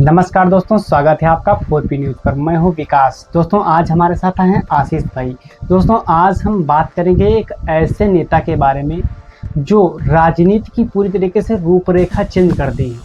नमस्कार दोस्तों, स्वागत है आपका 4P न्यूज़ पर। मैं हूं विकास। दोस्तों आज हमारे साथ हैं आशीष भाई। दोस्तों आज हम बात करेंगे एक ऐसे नेता के बारे में जो राजनीति की पूरी तरीके से रूपरेखा चेंज कर दी है।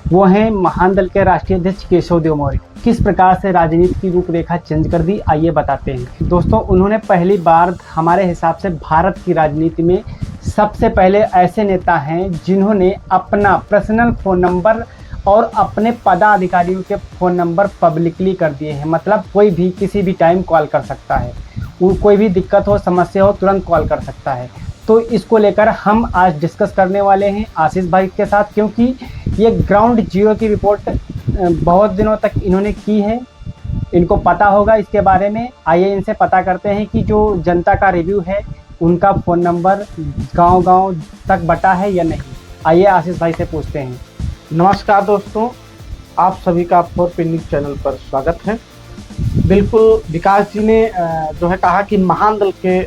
वो हैं महान दल के राष्ट्रीय अध्यक्ष केशव देव मौर्य। किस प्रकार से राजनीति की रूपरेखा चेंज कर दी, आइए बताते हैं। दोस्तों उन्होंने पहली बार हमारे हिसाब से भारत की राजनीति में सबसे पहले ऐसे नेता हैं जिन्होंने अपना पर्सनल फ़ोन नंबर और अपने पदाधिकारियों के फ़ोन नंबर पब्लिकली कर दिए हैं। मतलब कोई भी किसी भी टाइम कॉल कर सकता है, कोई भी दिक्कत हो, समस्या हो, तुरंत कॉल कर सकता है। तो इसको लेकर हम आज डिस्कस करने वाले हैं आशीष भाई के साथ, क्योंकि ये ग्राउंड जीरो की रिपोर्ट बहुत दिनों तक इन्होंने की है, इनको पता होगा इसके बारे में। आइए इनसे पता करते हैं कि जो जनता का रिव्यू है उनका फ़ोन नंबर गांव-गांव तक बटा है या नहीं। आइए आशीष भाई से पूछते हैं। नमस्कार दोस्तों, आप सभी का 4P न्यूज़ चैनल पर स्वागत है। बिल्कुल विकास जी ने जो है कहा कि महान दल के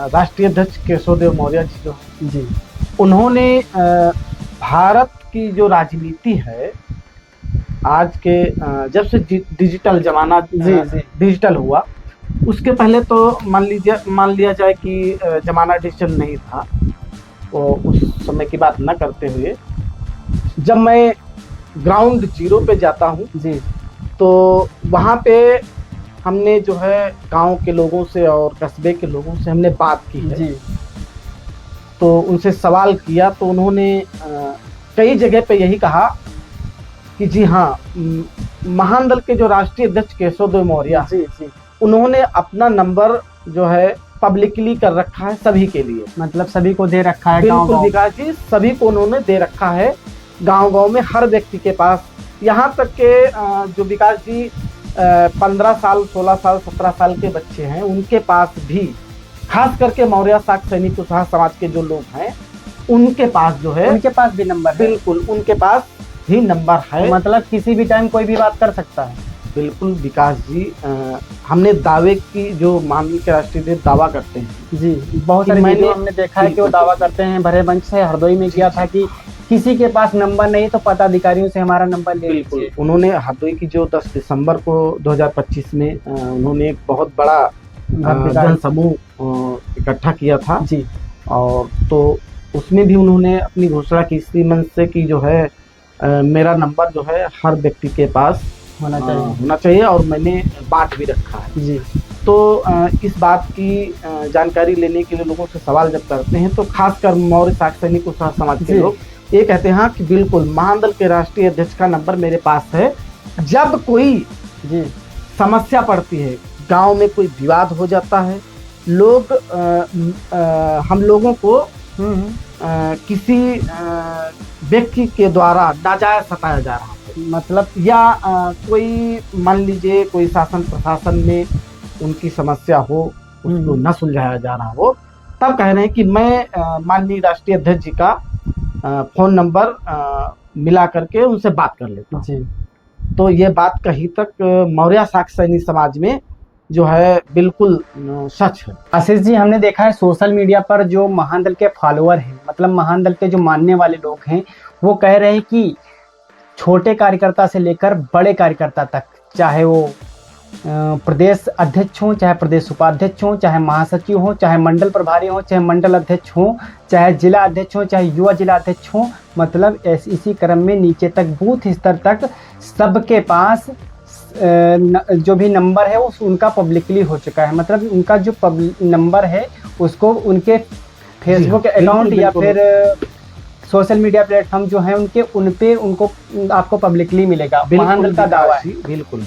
राष्ट्रीय अध्यक्ष केशव देव मौर्य जी जो जी, उन्होंने भारत की जो राजनीति है आज के जब से डिजिटल जमाना डिजिटल हुआ, उसके पहले तो मान लिया जाए कि जमाना डिजिटल नहीं था, तो उस समय की बात न करते हुए जब मैं ग्राउंड जीरो पे जाता हूँ जी, तो वहाँ पे हमने जो है गांव के लोगों से और कस्बे के लोगों से हमने बात की है। जी, तो उनसे सवाल किया तो उन्होंने कई जगह पे यही कहा कि जी हाँ, महान दल के जो राष्ट्रीय अध्यक्ष केशव देव मौर्य जी, जी, उन्होंने अपना नंबर जो है पब्लिकली कर रखा है सभी के लिए। मतलब सभी को दे रखा है। बिल्कुल विकास जी, सभी को उन्होंने दे रखा है, गांव-गांव में हर व्यक्ति के पास। यहाँ तक के जो विकास जी 15 साल, 16 साल, 17 साल के बच्चे हैं, उनके पास भी, खास करके मौर्य शाक्त सैनिक कुशवाहा समाज के जो लोग हैं उनके पास जो है, उनके पास भी नंबर है। बिल्कुल उनके पास भी नंबर है। मतलब किसी भी टाइम कोई भी बात कर सकता है। बिल्कुल विकास जी, हमने दावे की जो माननीय के राष्ट्रीय अध्यक्ष दावा करते हैं जी, बहुत सारे वीडियो हमने देखा है कि वो दावा करते हैं। भरे मंच से हरदोई में किया था कि किसी के पास नंबर नहीं तो पदाधिकारियों से हमारा नंबर ले लीजिए। उन्होंने हरदोई की जो 10 दिसंबर को 2025 में उन्होंने एक बहुत बड़ा जनसमूह इकट्ठा किया था जी, और तो उसमें भी उन्होंने अपनी घोषणा की इसी मंच से कि जो है मेरा नंबर जो है हर व्यक्ति के पास होना चाहिए और मैंने बांट भी रखा है जी। तो इस बात की जानकारी लेने के लिए लोगों से सवाल जब करते हैं तो खासकर मौर्य शाक्त सैनिक कुशवाहा समाज के लोग ये कहते हैं कि बिल्कुल महान दल के राष्ट्रीय अध्यक्ष का नंबर मेरे पास है। जब कोई जी समस्या पड़ती है, गांव में कोई विवाद हो जाता है, लोग हम लोगों को किसी व्यक्ति के द्वारा नाजायज सताया जा रहा है, मतलब या कोई मान लीजिए कोई शासन प्रशासन में उनकी समस्या हो, उसको न सुलझाया जा रहा हो, तब कह रहे हैं कि मैं माननीय राष्ट्रीय अध्यक्ष जी का फ़ोन नंबर मिला करके उनसे बात कर लेता हूँ। जी, तो ये बात कहीं तक मौर्य शाक्त सैनिक समाज में जो है बिल्कुल सच है। आशीष जी, हमने देखा है सोशल मीडिया पर जो महान दल के फॉलोअर हैं, मतलब महान दल के जो मानने वाले लोग हैं, वो कह रहे हैं कि छोटे कार्यकर्ता से लेकर बड़े कार्यकर्ता तक, चाहे वो प्रदेश अध्यक्ष हों, चाहे प्रदेश उपाध्यक्ष हों, चाहे महासचिव हों, चाहे मंडल प्रभारी हों, चाहे मंडल अध्यक्ष हों, चाहे जिला अध्यक्ष हों, चाहे युवा जिला अध्यक्ष हों, मतलब इसी क्रम में नीचे तक बूथ स्तर तक सबके पास जो भी नंबर है वो उनका पब्लिकली हो चुका है। मतलब उनका जो नंबर है उसको उनके फेसबुक अकाउंट या फिर सोशल मीडिया प्लेटफॉर्म जो है उनके उन पे उनको आपको पब्लिकली मिलेगा। महान दल का दावा है। बिल्कुल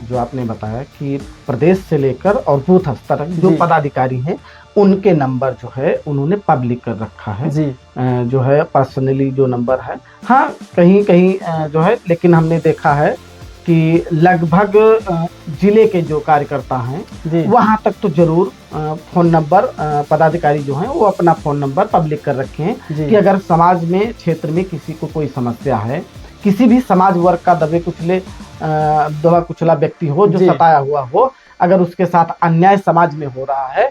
जो आपने बताया कि प्रदेश से लेकर और बूथ स्तर तक जो पदाधिकारी हैं उनके नंबर जो है उन्होंने पब्लिक कर रखा है जी, जो है पर्सनली जो नंबर है। हाँ, कहीं कहीं जो है, लेकिन हमने देखा है कि लगभग जिले के जो कार्यकर्ता हैं वहाँ तक तो जरूर फ़ोन नंबर पदाधिकारी जो हैं वो अपना फ़ोन नंबर पब्लिक कर रखे हैं कि अगर समाज में क्षेत्र में किसी को कोई समस्या है, किसी भी समाज वर्ग का दबा कुचला व्यक्ति हो जो सताया हुआ हो, अगर उसके साथ अन्याय समाज में हो रहा है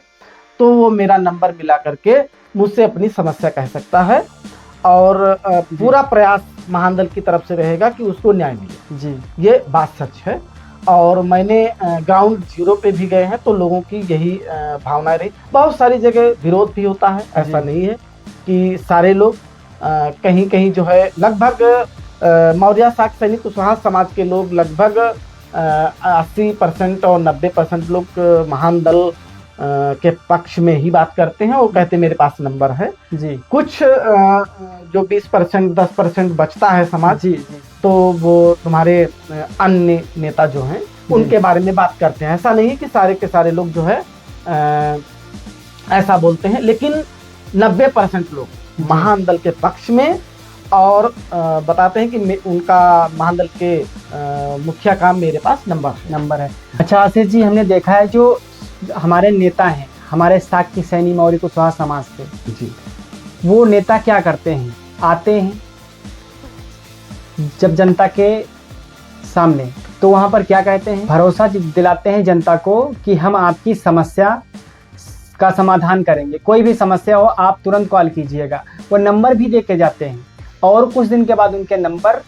तो वो मेरा नंबर मिला करके मुझसे अपनी समस्या कह सकता है और पूरा प्रयास महानदल की तरफ से रहेगा कि उसको न्याय मिले। जी ये बात सच है। और मैंने ग्राउंड जीरो पे भी गए हैं तो लोगों की यही भावनाएं रही। बहुत सारी जगह विरोध भी होता है, ऐसा नहीं है कि सारे लोग कहीं कहीं जो है लगभग मौर्य शाक्त सैनिक कुशवाहा समाज के लोग लगभग 80% और 90% लोग महानदल के पक्ष में ही बात करते हैं और कहते मेरे पास नंबर है। जी कुछ जो 20% 10% बचता है समाज, जी जी तो वो तुम्हारे अन्य नेता जो हैं उनके बारे में बात करते हैं। ऐसा नहीं है कि सारे के सारे लोग जो है ऐसा बोलते हैं, लेकिन 90% लोग महानदल के पक्ष में और बताते हैं कि उनका महानदल के मुखिया का मेरे पास नंबर है। अच्छा आशीष जी, हमने देखा है जो हमारे नेता हैं हमारे शाक्य सैनी मौर्य कुशवाहा समाज के, जी, वो नेता क्या करते हैं, आते हैं जब जनता के सामने तो वहाँ पर क्या कहते हैं, भरोसा दिलाते हैं जनता को कि हम आपकी समस्या का समाधान करेंगे, कोई भी समस्या हो आप तुरंत कॉल कीजिएगा। वो नंबर भी दे के जाते हैं और कुछ दिन के बाद उनके नंबर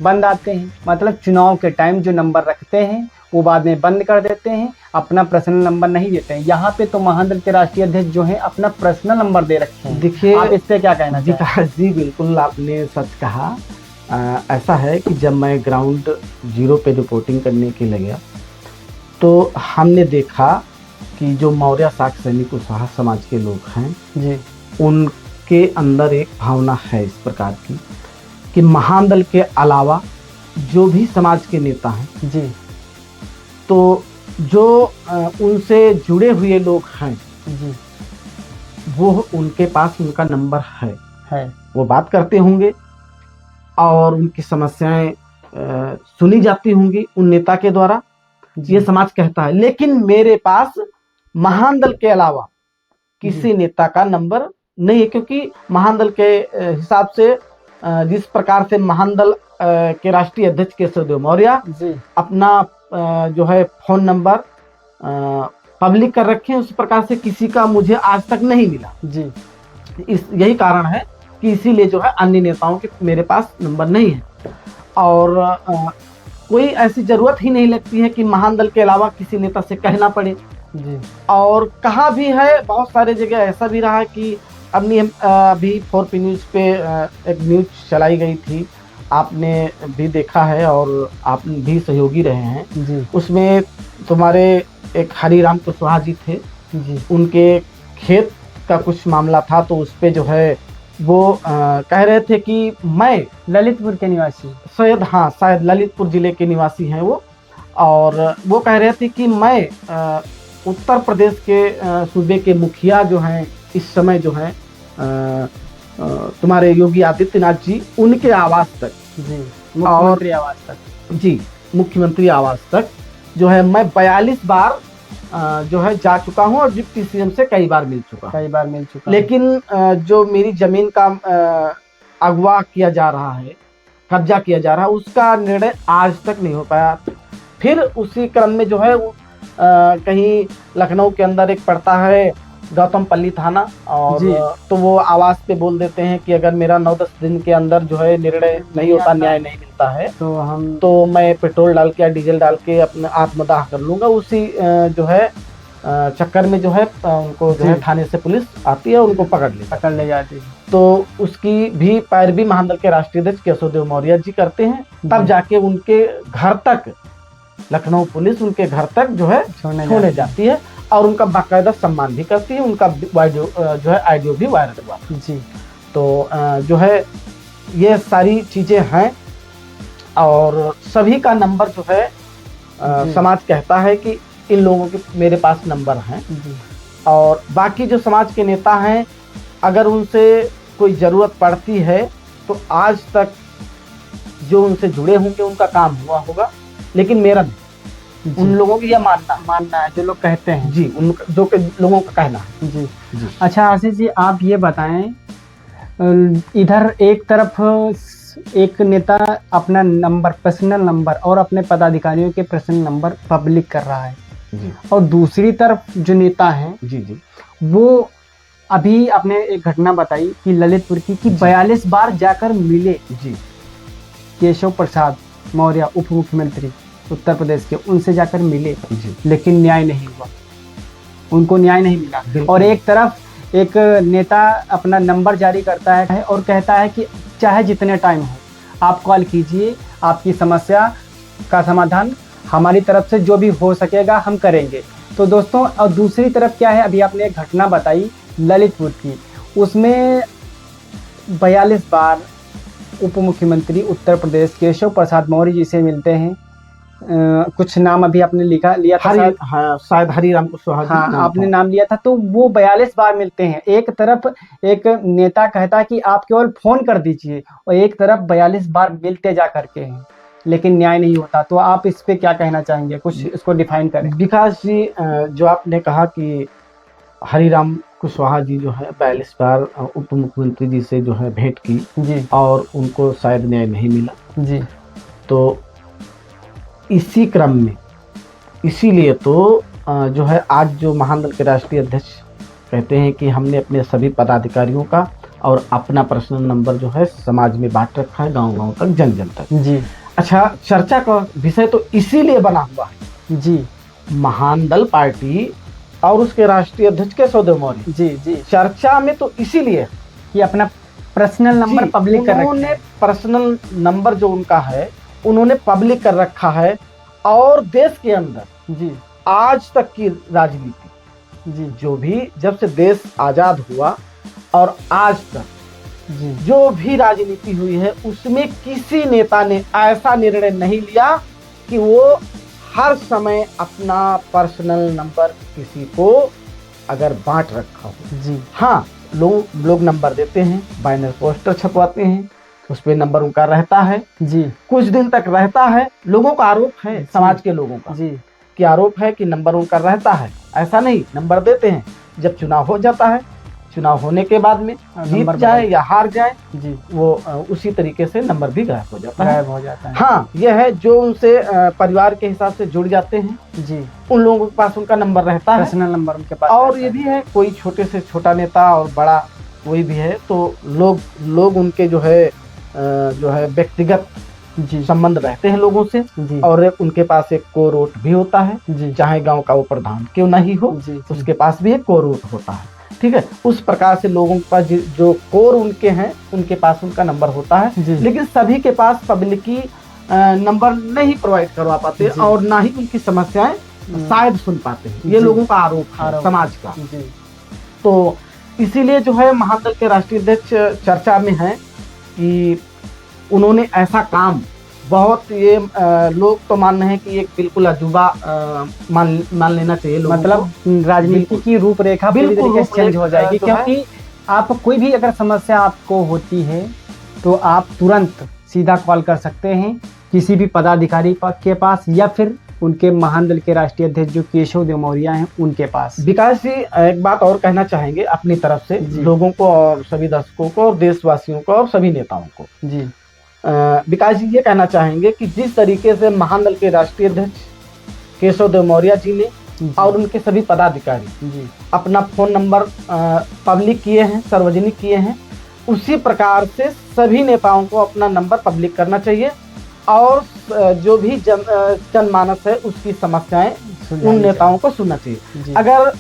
बंद आते हैं। मतलब चुनाव के टाइम जो नंबर रखते हैं वो बाद में बंद कर देते हैं, अपना पर्सनल नंबर नहीं देते हैं। यहाँ पे तो महानदल के राष्ट्रीय अध्यक्ष जो हैं अपना पर्सनल नंबर दे रखे हैं। देखिए, आप इस पे क्या कहना चाहिए? विकास जी, बिल्कुल आपने सच कहा। ऐसा है कि जब मैं ग्राउंड जीरो पे रिपोर्टिंग करने के लिए गया तो हमने देखा कि जो मौर्य शाक्त सैनिक कुशवाहा समाज के लोग हैं जी, उनके अंदर एक भावना है इस प्रकार की कि महानदल के अलावा जो भी समाज के नेता हैं जी, तो जो उनसे जुड़े हुए लोग हैं जी, वो उनके पास उनका नंबर है, वो बात करते होंगे और उनकी समस्याएं सुनी जाती होंगी उन नेता के द्वारा, ये समाज कहता है। लेकिन मेरे पास महानदल के अलावा किसी नेता का नंबर नहीं है, क्योंकि महानदल के हिसाब से जिस प्रकार से महानदल के राष्ट्रीय अध्यक्ष केशवदेव मौर्य अपना जो है फोन नंबर पब्लिक कर रखे हैं, उस प्रकार से किसी का मुझे आज तक नहीं मिला जी। यही कारण है कि इसीलिए जो है अन्य नेताओं के मेरे पास नंबर नहीं है और कोई ऐसी जरूरत ही नहीं लगती है कि महानदल के अलावा किसी नेता से कहना पड़े जी। और कहा भी है, बहुत सारे जगह ऐसा भी रहा कि अभी 4P न्यूज़ पे एक न्यूज़ चलाई गई थी, आपने भी देखा है और आप भी सहयोगी रहे हैं जी। उसमें तुम्हारे एक हरिराम कुशवाहा जी थे जी, उनके खेत का कुछ मामला था, तो उस पे जो है वो कह रहे थे कि मैं ललितपुर के निवासी शायद ललितपुर जिले के निवासी हैं वो, और वो कह रहे थे कि मैं उत्तर प्रदेश के सूबे के मुखिया जो हैं इस समय जो है तुम्हारे योगी आदित्यनाथ जी, उनके आवास तक जी, मुख्यमंत्री आवास तक जी, मुख्यमंत्री आवास तक जो है मैं 42 बार जो है जा चुका हूं और डिप्टी सीएम से कई बार मिल चुका, लेकिन जो मेरी जमीन का अगवा किया जा रहा है, कब्जा किया जा रहा है, उसका निर्णय आज तक नहीं हो पाया। फिर उसी क्रम में जो है कहीं लखनऊ के अंदर एक पड़ता है गौतमपल्ली थाना, और तो वो आवाज पे बोल देते हैं कि अगर मेरा 9-10 दिन के अंदर जो है निर्णय नहीं होता, न्याय नहीं मिलता है तो मैं पेट्रोल डाल के या डीजल डाल के अपने आत्मदाह कर लूंगा। उसी जो है चक्कर में जो है उनको जो है थाने से पुलिस आती है, उनको पकड़ ले जाती है। तो उसकी भी पैरवी महानदल के राष्ट्रीय अध्यक्ष केशवदेव मौर्य जी करते हैं, तब जाके उनके घर तक लखनऊ पुलिस उनके घर तक जो है छोड़ने जाती है और उनका बाकायदा सम्मान भी करती है। उनका वीडियो जो है ऑडियो भी वायरल हुआ जी। तो जो है ये सारी चीजें हैं और सभी का नंबर जो है समाज कहता है कि इन लोगों के मेरे पास नंबर हैं, और बाकी जो समाज के नेता हैं अगर उनसे कोई ज़रूरत पड़ती है तो आज तक जो उनसे जुड़े होंगे उनका काम हुआ होगा, लेकिन मेरा नहीं। उन लोगों की यह मानना है, जो लोग कहते हैं जी, उन जो लोगों का कहना है जी। अच्छा आशीष जी, आप ये बताएं, इधर एक तरफ एक नेता अपना नंबर, पर्सनल नंबर और अपने पदाधिकारियों के पर्सनल नंबर पब्लिक कर रहा है जी, और दूसरी तरफ जो नेता हैं जी, वो अभी आपने एक घटना बताई कि ललितपुर की 42 बार जाकर मिले जी केशव प्रसाद मौर्य उप मुख्यमंत्री उत्तर प्रदेश के, उनसे जाकर मिले जी लेकिन न्याय नहीं हुआ, उनको न्याय नहीं मिला। बिल्कुल। और एक तरफ एक नेता अपना नंबर जारी करता है और कहता है कि चाहे जितने टाइम हो आप कॉल कीजिए, आपकी समस्या का समाधान हमारी तरफ से जो भी हो सकेगा हम करेंगे। तो दोस्तों, और दूसरी तरफ क्या है, अभी आपने एक घटना बताई ललितपुर की, उसमें 42 बार उप मुख्यमंत्री उत्तर प्रदेश केशव प्रसाद मौर्य जी से मिलते हैं। कुछ नाम अभी आपने लिया था शायद। हाँ, शायद हरिराम कुशवाहा जी हाँ, नाम आपने था। नाम लिया था। तो वो 42 बार मिलते हैं। एक तरफ एक नेता कहता है कि आप केवल फोन कर दीजिए, और एक तरफ 42 बार मिलते जा करके हैं, लेकिन न्याय नहीं होता। तो आप इस पे क्या कहना चाहेंगे, कुछ इसको डिफाइन करें। विकास जी, जो आपने कहा कि हरिराम कुशवाहा जी जो है 42 बार उप मुख्यमंत्री जी से जो है भेंट की जी और उनको शायद न्याय नहीं मिला। जी तो इसी क्रम में, इसीलिए तो जो है आज जो महान दल के राष्ट्रीय अध्यक्ष कहते हैं कि हमने अपने सभी पदाधिकारियों का और अपना पर्सनल नंबर जो है समाज में बांट रखा है, गांव-गांव तक, जन-जन तक। जी अच्छा, चर्चा का विषय तो इसीलिए बना हुआ है। जी महान दल पार्टी और उसके राष्ट्रीय अध्यक्ष केशव देव मौर्य जी जी चर्चा में तो इसीलिए कि अपना पर्सनल नंबर पब्लिक कर रखा उन्होंने है। पर्सनल नंबर जो उनका है उन्होंने पब्लिक कर रखा है। और देश के अंदर जी आज तक की राजनीति, जी जो भी जब से देश आजाद हुआ और आज तक जी जो भी राजनीति हुई है, उसमें किसी नेता ने ऐसा निर्णय नहीं लिया कि वो हर समय अपना पर्सनल नंबर किसी को अगर बांट रखा हो। जी हाँ, लोग नंबर देते हैं, बैनर पोस्टर छपवाते हैं, उस पे नंबर उनका रहता है, जी कुछ दिन तक रहता है। लोगों का आरोप है, समाज के लोगों का जी कि आरोप है कि नंबर उनका रहता है। ऐसा नहीं, नंबर देते हैं, जब चुनाव हो जाता है, चुनाव होने के बाद में जीत नंबर जाए या हार जाए, जी वो उसी तरीके से नंबर भी गायब हो जाता है। गायब हो जाता है। हाँ, यह है जो उनसे परिवार के हिसाब से जुड़ जाते हैं, जी, उन लोगों के पास उनका नंबर रहता है। पर्सनल नंबर उनके पास और रहता ये है। भी है, कोई छोटे से छोटा नेता और बड़ा कोई भी है तो लोग उनके जो है व्यक्तिगत जी संबंध रहते हैं लोगों से। जी और उनके पास एक कोर भी होता है, जी चाहे गांव का वो प्रधान क्यों नहीं हो, जी उसके पास भी एक कोर होता है। ठीक है, उस प्रकार से लोगों के पास जो कोर उनके हैं, उनके पास उनका नंबर होता है। जी। लेकिन सभी के पास पब्लिकी नंबर नहीं प्रोवाइड करवा पाते जी। और ना ही उनकी समस्याएं शायद सुन पाते हैं। ये जी। लोगों का आरोप है समाज का। जी तो इसीलिए जो है महान दल के राष्ट्रीय अध्यक्ष चर्चा में है कि उन्होंने ऐसा काम बहुत, ये लोग तो मान रहे हैं कि एक बिल्कुल अजूबा मान लेना चाहिए लोगों मतलब राजनीति की रूपरेखा पूरी बिल्कुल तरीके से चेंज हो जाएगी, जो है। क्योंकि आप कोई भी अगर समस्या आपको होती है तो आप तुरंत सीधा कॉल कर सकते हैं किसी भी पदाधिकारी के पास, या फिर उनके महान दल के राष्ट्रीय अध्यक्ष जो केशव देव मौर्य हैं उनके पास। विकास जी, एक बात और कहना चाहेंगे अपनी तरफ से लोगों को और सभी दर्शकों को और देशवासियों को और सभी नेताओं को। जी विकास जी, ये कहना चाहेंगे कि जिस तरीके से महान दल के राष्ट्रीय अध्यक्ष केशव देव मौर्य जी ने और उनके सभी पदाधिकारी जी अपना फोन नंबर पब्लिक किए हैं, सार्वजनिक किए हैं, उसी प्रकार से सभी नेताओं को अपना नंबर पब्लिक करना चाहिए और जो भी जनमानस है उसकी समस्याएं उन नेताओं को सुनना चाहिए। अगर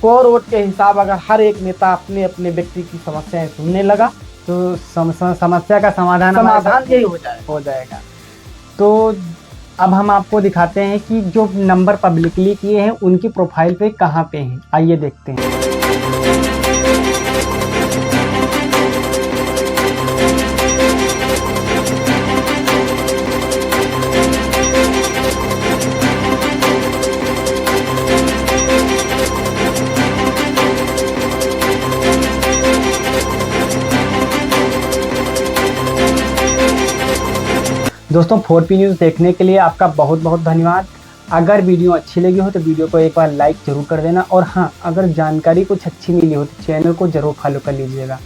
कोर वोट के हिसाब अगर हर एक नेता अपने अपने व्यक्ति की समस्याएं सुनने लगा तो समस्या का समाधान यही हो जाएगा। तो अब हम आपको दिखाते हैं कि जो नंबर पब्लिकली किए हैं उनकी प्रोफाइल पे कहाँ पे हैं, आइए देखते हैं। दोस्तों, 4P न्यूज़ देखने के लिए आपका बहुत बहुत धन्यवाद। अगर वीडियो अच्छी लगी हो तो वीडियो को एक बार लाइक जरूर कर देना, और हाँ, अगर जानकारी कुछ अच्छी मिली हो तो चैनल को जरूर फॉलो कर लीजिएगा।